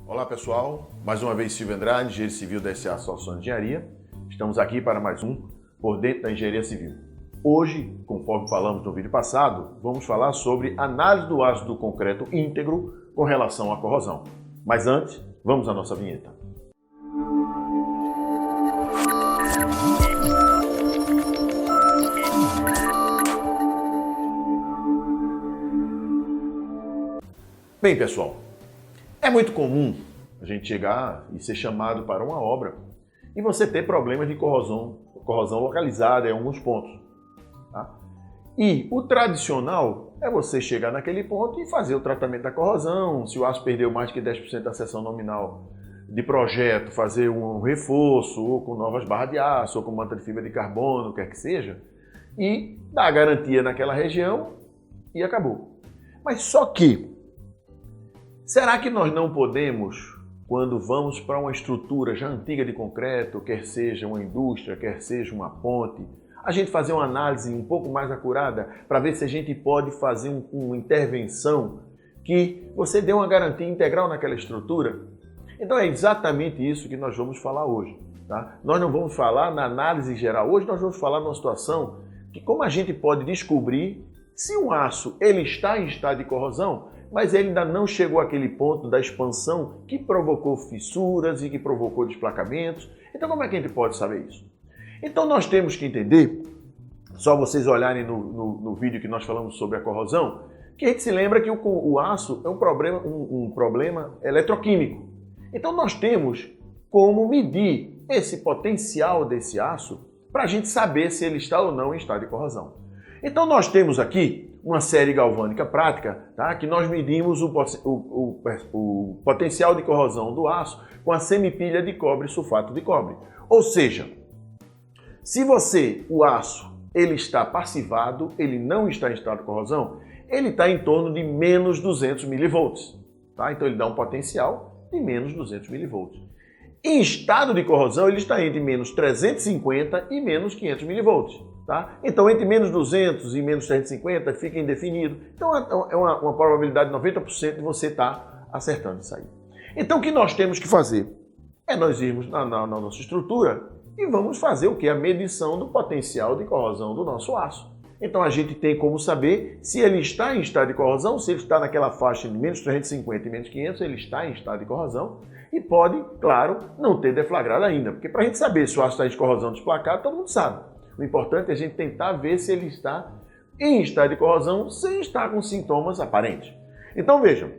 Olá pessoal, mais uma vez Silvio Andrade, engenheiro civil da SA Soluções de Engenharia. Estamos aqui para mais um Por Dentro da Engenharia Civil. Hoje, conforme falamos no vídeo passado, vamos falar sobre análise do aço do concreto íntegro com relação à corrosão. Mas antes, vamos à nossa vinheta. Bem pessoal, é muito comum a gente chegar e ser chamado para uma obra e você ter problemas de corrosão localizada em alguns pontos. Tá? E o tradicional é você chegar naquele ponto e fazer o tratamento da corrosão. Se o aço perdeu mais que 10% da seção nominal de projeto, fazer um reforço, ou com novas barras de aço, ou com manta de fibra de carbono, quer que seja, e dar a garantia naquela região e acabou. Mas só que, será que nós não podemos, quando vamos para uma estrutura já antiga de concreto, quer seja uma indústria, quer seja uma ponte, a gente fazer uma análise um pouco mais acurada para ver se a gente pode fazer uma intervenção que você dê uma garantia integral naquela estrutura? Então é exatamente isso que nós vamos falar hoje. Tá? Nós não vamos falar na análise geral. Hoje nós vamos falar numa situação que como a gente pode descobrir se um aço ele está em estado de corrosão, mas ele ainda não chegou àquele ponto da expansão que provocou fissuras e que provocou desplacamentos. Então como é que a gente pode saber isso? Então nós temos que entender, só vocês olharem no vídeo que nós falamos sobre a corrosão, que a gente se lembra que o aço é um problema eletroquímico. Então nós temos como medir esse potencial desse aço para a gente saber se ele está ou não em estado de corrosão. Então nós temos aqui uma série galvânica prática, tá? Que nós medimos o potencial de corrosão do aço com a semipilha de cobre sulfato de cobre. Ou seja, se o aço ele está passivado, ele não está em estado de corrosão, ele está em torno de menos 200 mV. Tá? Então ele dá um potencial de menos 200 mV. Em estado de corrosão, ele está entre menos 350 e menos 500 mV. Tá? Então, entre menos 200 e menos 350 fica indefinido. Então, é uma probabilidade de 90% de você estar acertando isso aí. Então, o que nós temos que fazer? É nós irmos na nossa estrutura e vamos fazer o que? A medição do potencial de corrosão do nosso aço. Então, a gente tem como saber se ele está em estado de corrosão, se ele está naquela faixa de menos 350 e menos 500, ele está em estado de corrosão e pode, claro, não ter deflagrado ainda. Porque para a gente saber se o aço está em corrosão desplacado, todo mundo sabe. O importante é a gente tentar ver se ele está em estado de corrosão sem estar com sintomas aparentes. Então vejam,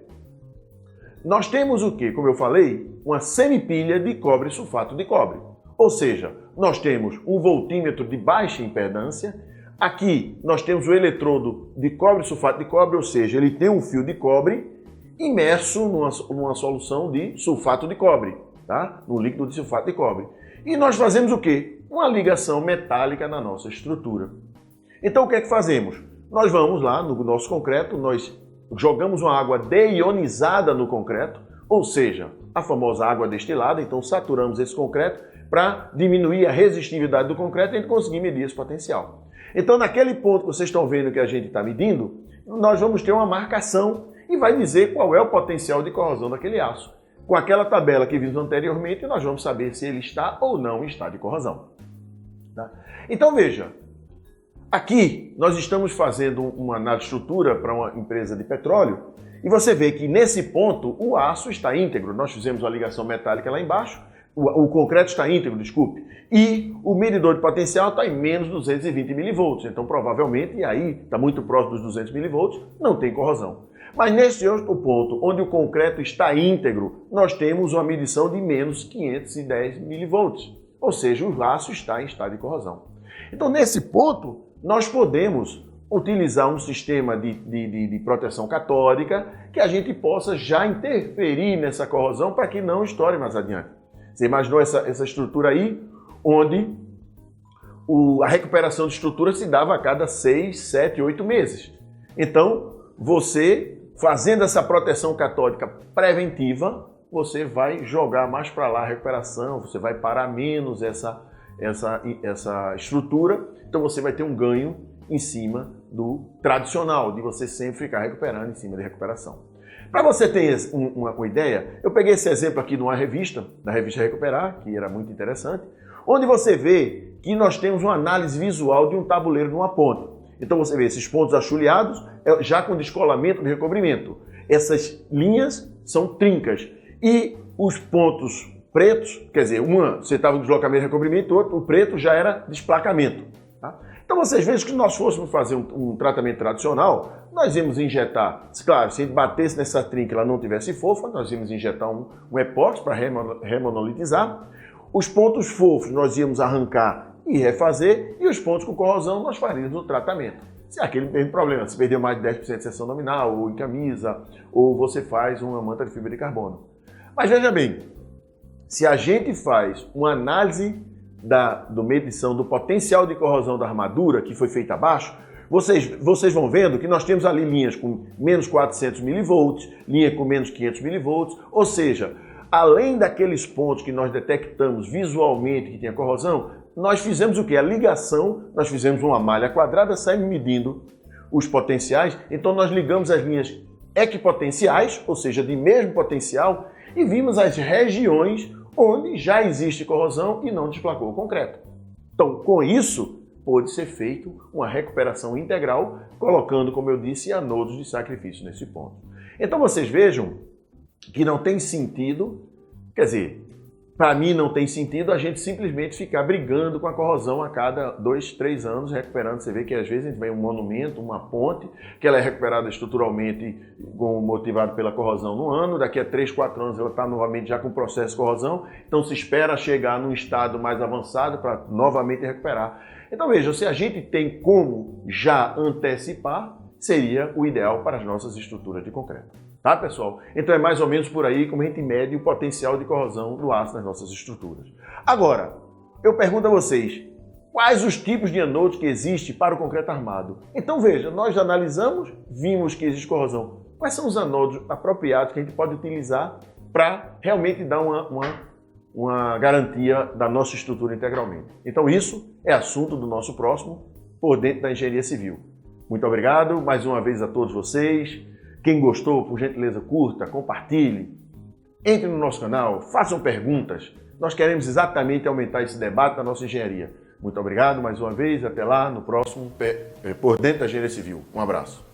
nós temos o que? Como eu falei, uma semipilha de cobre sulfato de cobre. Ou seja, nós temos um voltímetro de baixa impedância. Aqui nós temos o eletrodo de cobre sulfato de cobre, ou seja, ele tem um fio de cobre imerso numa solução de sulfato de cobre, tá? No líquido de sulfato de cobre. E nós fazemos o quê? Uma ligação metálica na nossa estrutura. Então o que é que fazemos? Nós vamos lá no nosso concreto, nós jogamos uma água deionizada no concreto, ou seja, a famosa água destilada, então saturamos esse concreto para diminuir a resistividade do concreto e a gente conseguir medir esse potencial. Então naquele ponto que vocês estão vendo que a gente está medindo, nós vamos ter uma marcação e vai dizer qual é o potencial de corrosão daquele aço. Com aquela tabela que vimos anteriormente, nós vamos saber se ele está ou não em estado de corrosão. Tá? Então veja, aqui nós estamos fazendo uma análise de estrutura para uma empresa de petróleo e você vê que nesse ponto o aço está íntegro. Nós fizemos uma ligação metálica lá embaixo, o concreto está íntegro, desculpe, e o medidor de potencial está em menos 220 mV. Então provavelmente, e aí está muito próximo dos 200 mV, não tem corrosão. Mas nesse outro ponto, onde o concreto está íntegro, nós temos uma medição de menos 510 mV. Ou seja, o aço está em estado de corrosão. Então, nesse ponto, nós podemos utilizar um sistema de proteção catódica que a gente possa já interferir nessa corrosão para que não estoure mais adiante. Você imaginou essa estrutura aí, onde a recuperação de estrutura se dava a cada 6, 7, 8 meses. Então, você fazendo essa proteção catódica preventiva, você vai jogar mais para lá a recuperação, você vai parar menos essa estrutura, então você vai ter um ganho em cima do tradicional, de você sempre ficar recuperando em cima de recuperação. Para você ter uma ideia, eu peguei esse exemplo aqui de uma revista, da revista Recuperar, que era muito interessante, onde você vê que nós temos uma análise visual de um tabuleiro de uma ponte. Então você vê esses pontos achuleados, já com descolamento de recobrimento. Essas linhas são trincas. E os pontos pretos, quer dizer, você estava com deslocamento de recobrimento, o preto já era desplacamento. Tá? Então vocês vejam que se nós fôssemos fazer um tratamento tradicional, nós íamos injetar, claro, se a gente batesse nessa trinca e ela não tivesse fofa, nós íamos injetar um epóxi para remonolitizar. Os pontos fofos nós íamos arrancar e refazer, e os pontos com corrosão nós faríamos o tratamento. Se é aquele mesmo problema, se perdeu mais de 10% de seção nominal, ou em camisa, ou você faz uma manta de fibra de carbono. Mas veja bem, se a gente faz uma análise da medição do potencial de corrosão da armadura, que foi feita abaixo, vocês vão vendo que nós temos ali linhas com menos 400 mV, linha com menos 500 mV, ou seja, além daqueles pontos que nós detectamos visualmente que tinha corrosão, nós fizemos o quê? A ligação, nós fizemos uma malha quadrada, saímos medindo os potenciais, então nós ligamos as linhas equipotenciais, ou seja, de mesmo potencial, e vimos as regiões onde já existe corrosão e não desplacou o concreto. Então, com isso, pode ser feito uma recuperação integral, colocando, como eu disse, anodos de sacrifício nesse ponto. Então, vocês vejam que não tem sentido, quer dizer, para mim não tem sentido a gente simplesmente ficar brigando com a corrosão a cada 2, 3 anos, recuperando. Você vê que às vezes a gente vê um monumento, uma ponte, que ela é recuperada estruturalmente motivada pela corrosão no ano, daqui a 3, 4 anos ela está novamente já com processo de corrosão, então se espera chegar num estado mais avançado para novamente recuperar. Então veja, se a gente tem como já antecipar, seria o ideal para as nossas estruturas de concreto. Tá, pessoal? Então é mais ou menos por aí como a gente mede o potencial de corrosão do aço nas nossas estruturas. Agora, eu pergunto a vocês, quais os tipos de anodos que existem para o concreto armado? Então veja, nós analisamos, vimos que existe corrosão. Quais são os anodos apropriados que a gente pode utilizar para realmente dar uma garantia da nossa estrutura integralmente? Então isso é assunto do nosso próximo Por Dentro da Engenharia Civil. Muito obrigado mais uma vez a todos vocês. Quem gostou, por gentileza, curta, compartilhe, entre no nosso canal, façam perguntas. Nós queremos exatamente aumentar esse debate da nossa engenharia. Muito obrigado mais uma vez, até lá no próximo Por Dentro da Engenharia Civil. Um abraço.